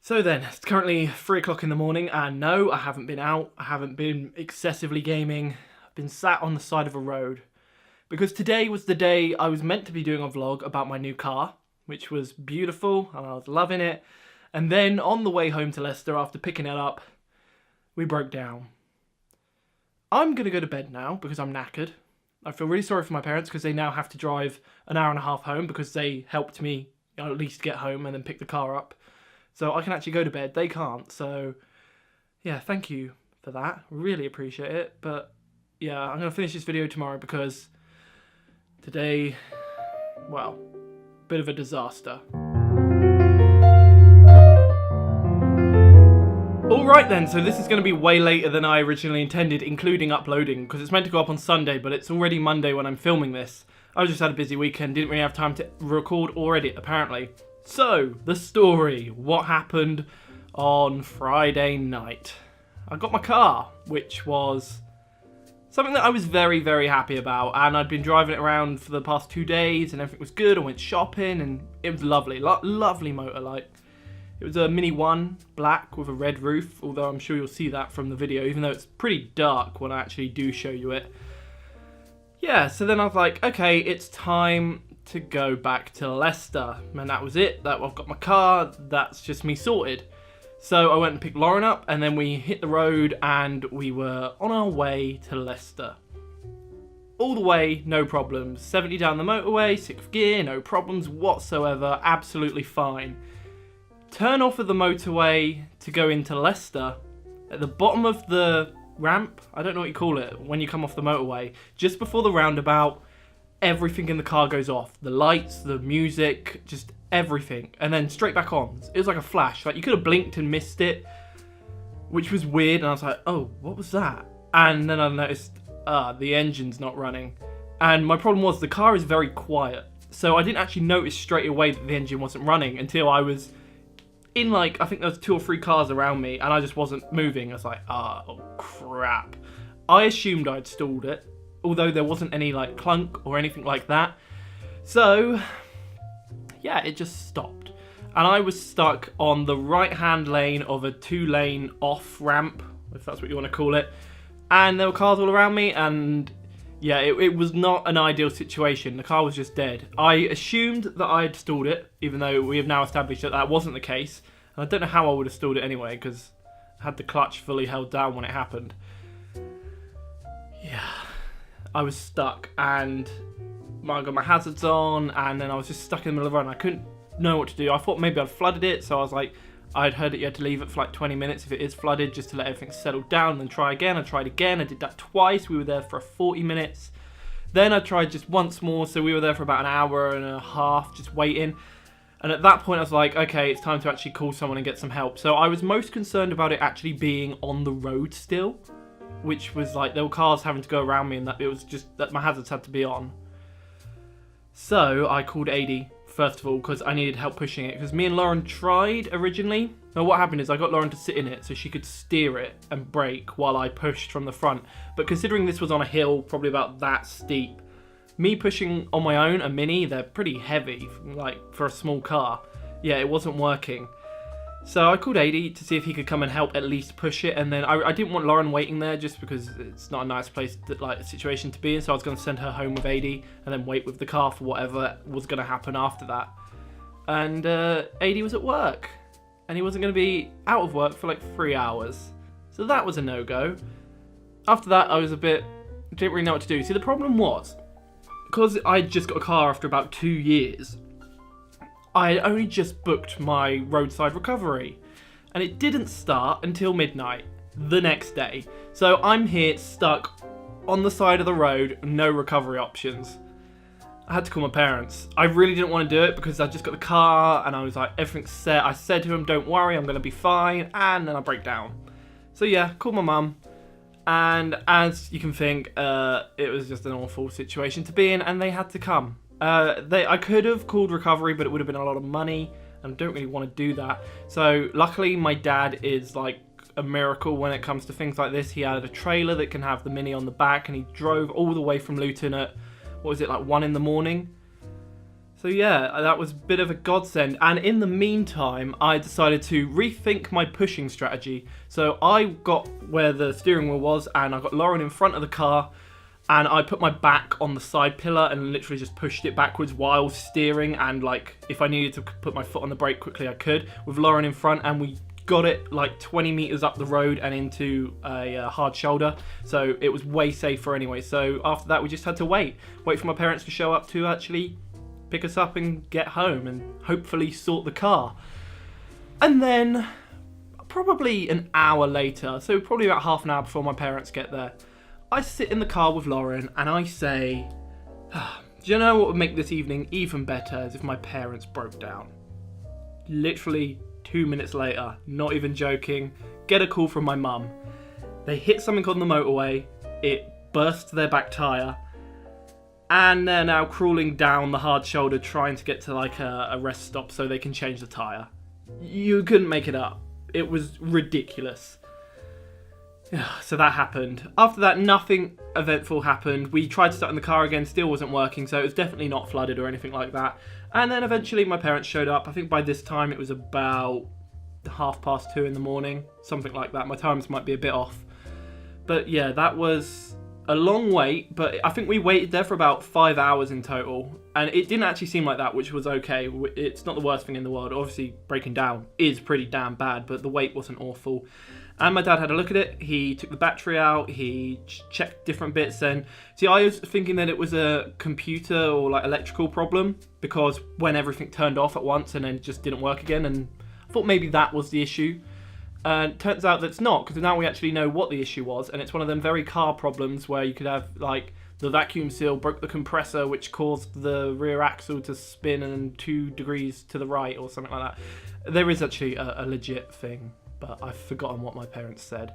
So then, it's currently 3 o'clock in the morning, and no, I haven't been out, I haven't been excessively gaming, I've been sat on the side of a road. Because today was the day I was meant to be doing a vlog about my new car, which was beautiful, and I was loving it. And then, on the way home to Leicester, after picking it up, we broke down. I'm gonna go to bed now, because I'm knackered. I feel really sorry for my parents, because they now have to drive an hour and a half home, because they helped me at least get home and then pick the car up. So I can actually go to bed, they can't, so yeah, thank you for that, really appreciate it, but yeah, I'm going to finish this video tomorrow because today, well, bit of a disaster. Alright then, so this is going to be way later than I originally intended, including uploading, because it's meant to go up on Sunday, but it's already Monday when I'm filming this. I just had a busy weekend, didn't really have time to record or edit, apparently. So, the story. What happened on Friday night? I got my car, which was something that I was very, very happy about. And I'd been driving it around for the past 2 days and everything was good. I went shopping and it was lovely. Lovely motor, like. It was a Mini 1, black with a red roof. Although I'm sure you'll see that from the video, even though it's pretty dark when I actually do show you it. Yeah, so then I was like, okay, it's time to go back to Leicester, and that was it. I've got my car, that's just me sorted. So I went and picked Lauren up, and then we hit the road and we were on our way to Leicester. All the way, no problems. 70 down the motorway, 6th gear, no problems whatsoever, absolutely fine. Turn off of the motorway to go into Leicester. At the bottom of the ramp, I don't know what you call it, when you come off the motorway, just before the roundabout, everything in the car goes off. The lights, the music, just everything. And then straight back on. It was like a flash. Like you could have blinked and missed it, which was weird. And I was like, oh, what was that? And then I noticed, the engine's not running. And my problem was the car is very quiet. So I didn't actually notice straight away that the engine wasn't running until I was in like, I think there was 2 or 3 cars around me and I just wasn't moving. I was like, oh crap. I assumed I'd stalled it, although there wasn't any like clunk or anything like that. So yeah, it just stopped. And I was stuck on the right hand lane of a 2-lane off ramp, if that's what you want to call it. And there were cars all around me, and yeah, it was not an ideal situation. The car was just dead. I assumed that I had stalled it, even though we have now established that that wasn't the case. And I don't know how I would have stalled it anyway, because I had the clutch fully held down when it happened. Yeah, I was stuck, and I got my hazards on, and then I was just stuck in the middle of the road, and I couldn't know what to do. I thought maybe I'd flooded it, so I was like, I'd heard that you had to leave it for like 20 minutes if it is flooded, just to let everything settle down, and then try again. I tried again, I did that twice. We were there for 40 minutes. Then I tried just once more, so we were there for about an hour and a half, just waiting. And at that point I was like, okay, it's time to actually call someone and get some help. So I was most concerned about it actually being on the road still, which was like, there were cars having to go around me, and that it was just that my hazards had to be on. So I called AD, first of all, because I needed help pushing it, because me and Lauren tried originally. Now what happened is I got Lauren to sit in it so she could steer it and brake while I pushed from the front. But considering this was on a hill, probably about that steep, me pushing on my own, a Mini, they're pretty heavy, like for a small car. Yeah, it wasn't working. So I called AD to see if he could come and help at least push it, and then I didn't want Lauren waiting there just because it's not a nice place, like situation to be in, so I was going to send her home with AD and then wait with the car for whatever was going to happen after that. And AD was at work, and he wasn't going to be out of work for like 3 hours, so that was a no-go. After that I was didn't really know what to do. See, the problem was, because I just got a car after about 2 years, I had only just booked my roadside recovery, and it didn't start until midnight the next day. So I'm here stuck on the side of the road, no recovery options. I had to call my parents. I really didn't want to do it because I just got the car and I was like, everything's set. I said to him, don't worry, I'm going to be fine, and then I break down. So yeah, called my mum, and as you can think, it was just an awful situation to be in, and they had to come. I could have called recovery, but it would have been a lot of money, and I don't really want to do that. So luckily my dad is like a miracle when it comes to things like this. He had a trailer that can have the Mini on the back, and he drove all the way from Luton at, what was it, like 1 in the morning? So yeah, that was a bit of a godsend. And in the meantime, I decided to rethink my pushing strategy. So I got where the steering wheel was, and I got Lauren in front of the car, and I put my back on the side pillar and literally just pushed it backwards while steering. And like, if I needed to put my foot on the brake quickly, I could, with Lauren in front, and we got it like 20 meters up the road and into a hard shoulder, so it was way safer anyway. So after that, we just had to wait for my parents to show up to actually pick us up and get home and hopefully sort the car. And then probably an hour later, so probably about half an hour before my parents get there, I sit in the car with Lauren and I say, do you know what would make this evening even better is if my parents broke down. Literally 2 minutes later, not even joking, get a call from my mum. They hit something on the motorway, it burst their back tyre, and they're now crawling down the hard shoulder trying to get to like a rest stop so they can change the tyre. You couldn't make it up. It was ridiculous. So that happened. After that, nothing eventful happened. We tried to start in the car again, still wasn't working, so it was definitely not flooded or anything like that. And then eventually my parents showed up. I think by this time it was about 2:30 in the morning, something like that. My times might be a bit off. But yeah, that was a long wait, but I think we waited there for about 5 hours in total, and it didn't actually seem like that, which was okay. It's not the worst thing in the world. Obviously, breaking down is pretty damn bad, but the wait wasn't awful. And my dad had a look at it. He took the battery out, he checked different bits, and see, I was thinking that it was a computer or like electrical problem, because when everything turned off at once and then just didn't work again, and I thought maybe that was the issue. And turns out that's not, because now we actually know what the issue was, and it's one of them very car problems where you could have like the vacuum seal broke the compressor, which caused the rear axle to spin and 2 degrees to the right or something like that. There is actually a legit thing, but I've forgotten what my parents said.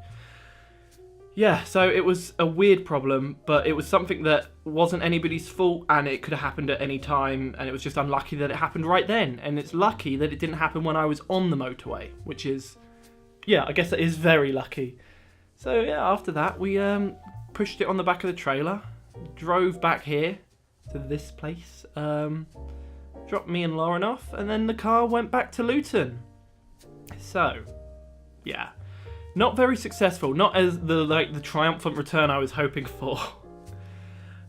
Yeah, so it was a weird problem, but it was something that wasn't anybody's fault, and it could have happened at any time, and it was just unlucky that it happened right then. And it's lucky that it didn't happen when I was on the motorway, which is, yeah, I guess that is very lucky. So yeah, after that, we pushed it on the back of the trailer, drove back here to this place, dropped me and Lauren off, and then the car went back to Luton. So, yeah, not very successful. Not as the triumphant return I was hoping for.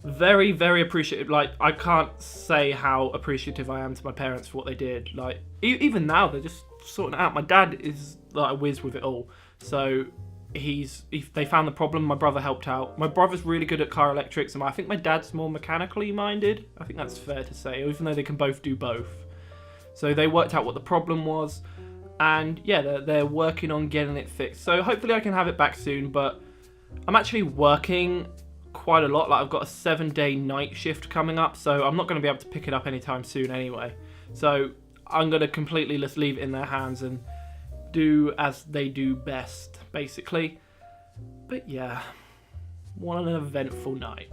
Very, very appreciative. Like, I can't say how appreciative I am to my parents for what they did. Like, even now, they're just sorting it out. My dad is like a whiz with it all. So they found the problem. My brother helped out. My brother's really good at car electrics, and I think my dad's more mechanically minded. I think that's fair to say, even though they can both do both. So they worked out what the problem was, and yeah, they're working on getting it fixed. So hopefully I can have it back soon, but I'm actually working quite a lot. Like, I've got a 7-day night shift coming up, so I'm not going to be able to pick it up anytime soon anyway. So I'm going to completely just leave it in their hands and do as they do best, basically. But yeah, what an eventful night.